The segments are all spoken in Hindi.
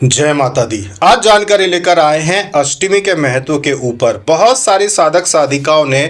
जय माता दी। आज जानकारी लेकर आए हैं अष्टमी के महत्व के ऊपर। बहुत सारी साधक साधिकाओं ने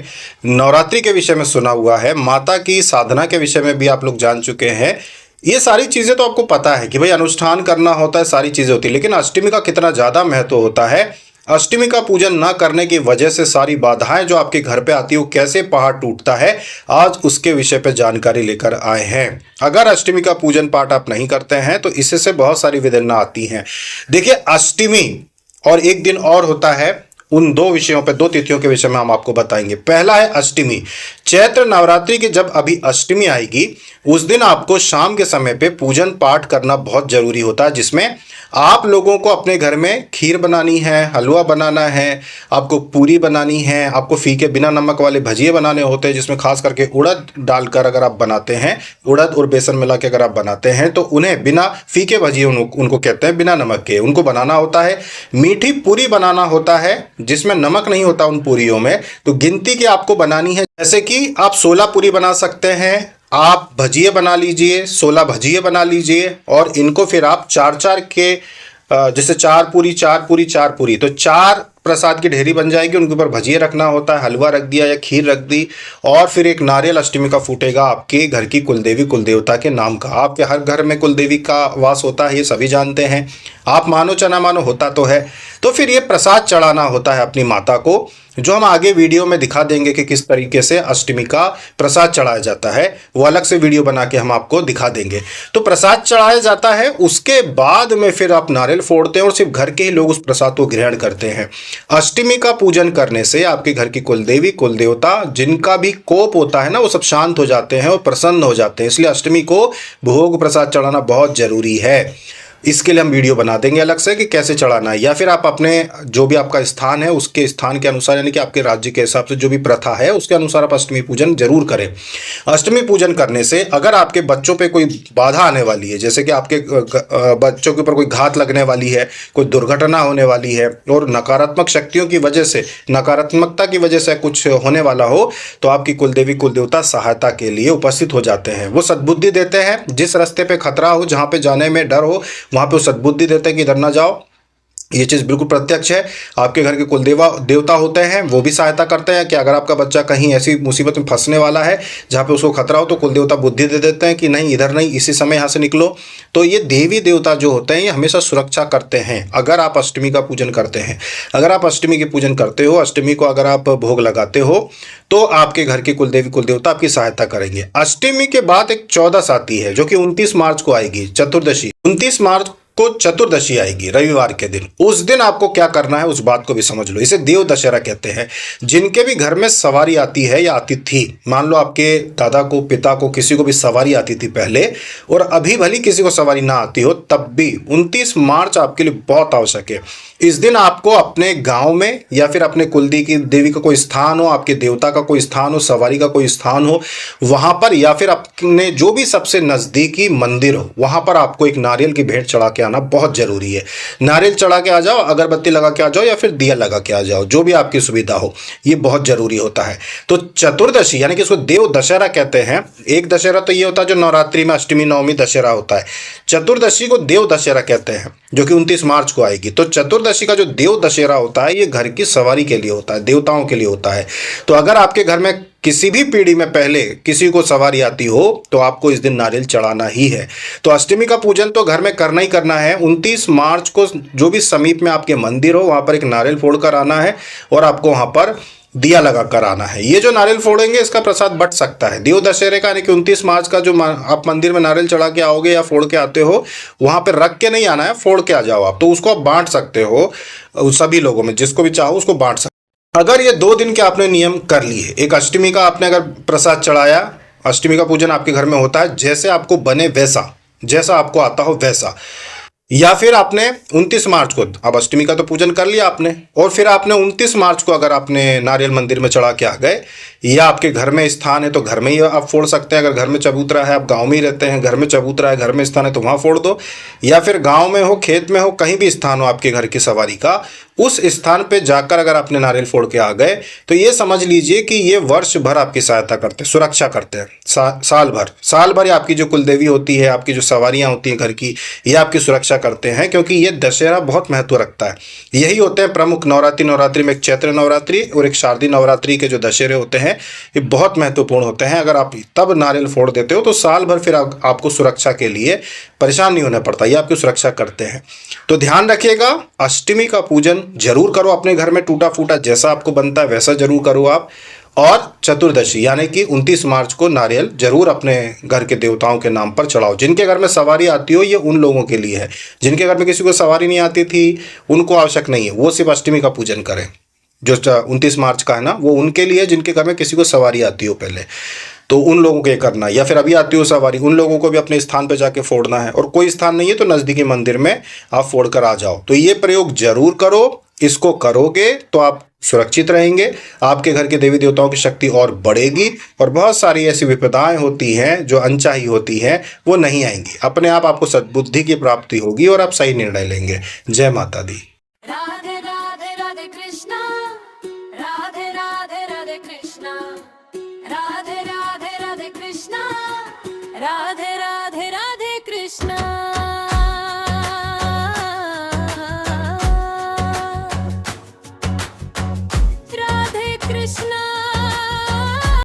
नवरात्रि के विषय में सुना हुआ है, माता की साधना के विषय में भी आप लोग जान चुके हैं। ये सारी चीज़ें तो आपको पता है कि भाई अनुष्ठान करना होता है, सारी चीज़ें होती है, लेकिन अष्टमी का कितना ज़्यादा महत्व होता है। अष्टमी का पूजन न करने की वजह से सारी बाधाएं जो आपके घर पे आती है वो कैसे पहाड़ टूटता है, आज उसके विषय पे जानकारी लेकर आए हैं। अगर अष्टमी का पूजन पाठ आप नहीं करते हैं तो इससे से बहुत सारी विघ्न आती हैं। देखिए, अष्टमी और एक दिन और होता है, उन दो विषयों पे, दो तिथियों के विषय में हम आपको बताएंगे। पहला है अष्टमी। चैत्र नवरात्रि की जब अभी अष्टमी आएगी उस दिन आपको शाम के समय पे पूजन पाठ करना बहुत जरूरी होता है, जिसमें आप लोगों को अपने घर में खीर बनानी है, हलवा बनाना है, आपको पूरी बनानी है, आपको फीके बिना नमक वाले भजिए बनाने होते हैं, जिसमें खास करके उड़द डालकर अगर आप बनाते हैं, उड़द और बेसन मिला के अगर आप बनाते हैं तो उन्हें बिना फीके भजिए उनको कहते हैं, बिना नमक के उनको बनाना होता है। मीठी पूरी बनाना होता है जिसमें नमक नहीं होता उन पूरियों में, तो गिनती की आपको बनानी है। जैसे कि आप 16 पूरी बना सकते हैं, आप भजिए बना लीजिए, 16 भजिए बना लीजिए, और इनको फिर आप चार चार के जैसे 4 पूरी 4 पूरी 4 पूरी, तो 4 प्रसाद की ढेरी बन जाएगी। उनके ऊपर भजिए रखना होता है, हलवा रख दिया या खीर रख दी, और फिर एक नारियल अष्टमी का फूटेगा आपके घर की कुलदेवी कुलदेवता के नाम का। आपके हर घर में कुलदेवी का वास होता है, ये सभी जानते हैं, आप मानो चना मानो होता तो है। तो फिर ये प्रसाद चढ़ाना होता है अपनी माता को, जो हम आगे वीडियो में दिखा देंगे कि किस तरीके से अष्टमी का प्रसाद चढ़ाया जाता है, वो अलग से वीडियो बना के हम आपको दिखा देंगे। तो प्रसाद चढ़ाया जाता है, उसके बाद में फिर आप नारियल फोड़ते हैं और सिर्फ घर के ही लोग उस प्रसाद को ग्रहण करते हैं। अष्टमी का पूजन करने से आपके घर की कुलदेवी कुलदेवता जिनका भी कोप होता है ना, वो सब शांत हो जाते हैं और प्रसन्न हो जाते हैं। इसलिए अष्टमी को भोग प्रसाद चढ़ाना बहुत जरूरी है। इसके लिए हम वीडियो बना देंगे अलग से कि कैसे चढ़ाना है, या फिर आप अपने जो भी आपका स्थान है उसके स्थान के अनुसार, यानी कि आपके राज्य के हिसाब से जो भी प्रथा है उसके अनुसार आप अष्टमी पूजन जरूर करें। अष्टमी पूजन करने से अगर आपके बच्चों पे कोई बाधा आने वाली है, जैसे कि आपके बच्चों के ऊपर कोई घात लगने वाली है, कोई दुर्घटना होने वाली है, और नकारात्मक शक्तियों की वजह से, नकारात्मकता की वजह से कुछ होने वाला हो, तो आपकी कुलदेवी कुलदेवता सहायता के लिए उपस्थित हो जाते हैं। वो सद्बुद्धि देते हैं, जिस रास्ते पे खतरा हो, जहाँ पे जाने में डर हो, वहां पे वो सद्बुद्धि देते हैं कि इधर ना जाओ। ये चीज़ बिल्कुल प्रत्यक्ष है। आपके घर के कुलदेवा देवता होते हैं, वो भी सहायता करते हैं कि अगर आपका बच्चा कहीं ऐसी मुसीबत में फंसने वाला है जहाँ पे उसको खतरा हो, तो कुलदेवता बुद्धि दे देते हैं कि नहीं, इधर नहीं, इसी समय यहाँ से निकलो। तो ये देवी देवता जो होते हैं ये हमेशा सुरक्षा करते हैं अगर आप अष्टमी का पूजन करते हैं। अगर आप अष्टमी की पूजन करते हो, अष्टमी को अगर आप भोग लगाते हो, तो आपके घर के कुलदेवी कुलदेवता आपकी सहायता करेंगे। अष्टमी के बाद एक 14 आती है जो कि 29 मार्च को आएगी, चतुर्दशी। 29 मार्च को चतुर्दशी आएगी, रविवार के दिन। उस दिन आपको क्या करना है उस बात को भी समझ लो। इसे देव दशहरा कहते हैं। जिनके भी घर में सवारी आती है या आती थी, मान लो आपके दादा को, पिता को, किसी को भी सवारी आती थी पहले, और अभी भली किसी को सवारी ना आती हो, तब भी 29 मार्च आपके लिए बहुत आवश्यक है। इस दिन आपको अपने गांव में या फिर अपने देवी का कोई स्थान हो, आपके देवता का कोई स्थान हो, सवारी का कोई स्थान हो, वहां पर, या फिर अपने जो भी सबसे नजदीकी मंदिर हो, वहां पर आपको एक नारियल की भेंट चढ़ा के आना बहुत जरूरी है। नारियल चढ़ा के आ जाओ, अगरबत्ती लगा के आ जाओ, या फिर दिया लगा के आ जाओ, जो भी आपकी सुविधा हो, ये बहुत जरूरी होता है। तो चतुर्दशी यानी कि इसको देव दशहरा कहते हैं। एक दशहरा तो ये होता है जो नवरात्रि में अष्टमी नवमी दशहरा होता है, चतुर्दशी को देव दशहरा कहते हैं, जो कि 29 मार्च को आएगी। तो चतुर्दशी का जो देव दशहरा होता है ये घर की सवारी के लिए होता है, देवताओं के लिए होता है। तो अगर आपके घर में किसी भी पीढ़ी में पहले किसी को सवारी आती हो तो आपको इस दिन नारियल चढ़ाना ही है। तो अष्टमी का पूजन तो घर में करना ही करना है। 29 मार्च को जो भी समीप में आपके मंदिर हो वहां पर एक नारियल फोड़ कर आना है, और आपको वहां पर दिया लगा कर आना है। ये जो नारियल फोड़ेंगे इसका प्रसाद बट सकता है। देव दशहरे का यानी कि 29 मार्च का जो आप मंदिर में नारियल चढ़ा के आओगे या फोड़ के आते हो, वहां पर रख के नहीं आना है, फोड़ के आ जाओ आप। तो उसको आप बांट सकते हो सभी लोगों में, जिसको भी चाहो उसको बांट सकते। अगर ये 2 दिन के आपने नियम कर लिए, एक अष्टमी का आपने अगर प्रसाद चढ़ाया, अष्टमी का पूजन आपके घर में होता है, जैसे आपको बने वैसा, जैसा आपको आता हो वैसा, या फिर आपने 29 मार्च को, अब अष्टमी का तो पूजन कर लिया आपने, और फिर आपने 29 मार्च को अगर आपने नारियल मंदिर में चढ़ा के आ गए, या आपके घर में स्थान है तो घर में ही आप फोड़ सकते हैं। अगर घर में चबूतरा है, आप गांव में ही रहते हैं, घर में चबूतरा है, घर में स्थान है तो वहाँ फोड़ दो। या फिर गांव में हो, खेत में हो, कहीं भी स्थान हो आपके घर की सवारी का, उस स्थान पे जाकर अगर आपने नारियल फोड़ के आ गए तो ये समझ लीजिए कि ये वर्ष भर आपकी सहायता करते हैं, सुरक्षा करते हैं। साल भर आपकी जो कुलदेवी होती है, आपकी जो सवारियां होती हैं घर की, ये आपकी सुरक्षा करते हैं, क्योंकि ये दशहरा बहुत महत्व रखता है। यही होते हैं प्रमुख नवरात्रि में एक चैत्र नवरात्रि और एक शारदीय नवरात्रि के जो दशहरे होते हैं, ये बहुत महत्वपूर्ण होते हैं। अगर आप तब नारियल फोड़ देते हो तो साल भर फिर आपको सुरक्षा के लिए परेशान नहीं होना पड़ता, ये आपकी सुरक्षा करते हैं। तो ध्यान रखिएगा, अष्टमी का पूजन जरूर करो अपने घर में, टूटा फूटा जैसा आपको बनता है वैसा जरूर करो आप। और चतुर्दशी यानी कि 29 मार्च को नारियल जरूर अपने घर के देवताओं के नाम पर चढ़ाओ। जिनके घर में सवारी आती हो, ये उन लोगों के लिए है। जिनके घर में किसी को सवारी नहीं आती थी उनको आवश्यक नहीं है, वो सिर्फ अष्टमी का पूजन करें। जो 29 मार्च का है ना, वो उनके लिए जिनके घर में किसी को सवारी आती हो पहले, तो उन लोगों को ये करना है। या फिर अभी आती हो सवारी, उन लोगों को भी अपने स्थान पे जाके फोड़ना है। और कोई स्थान नहीं है तो नज़दीकी मंदिर में आप फोड़ कर आ जाओ। तो ये प्रयोग जरूर करो, इसको करोगे तो आप सुरक्षित रहेंगे, आपके घर के देवी देवताओं की शक्ति और बढ़ेगी, और बहुत सारी ऐसी विपदाएं होती हैं जो अनचाही होती हैं वो नहीं आएंगी। अपने आप आपको सद्बुद्धि की प्राप्ति होगी और आप सही निर्णय लेंगे। जय माता दी। राधे राधे राधे कृष्णा, राधे राधे राधे कृष्णा, राधे राधे राधे कृष्णा, राधे राधे राधे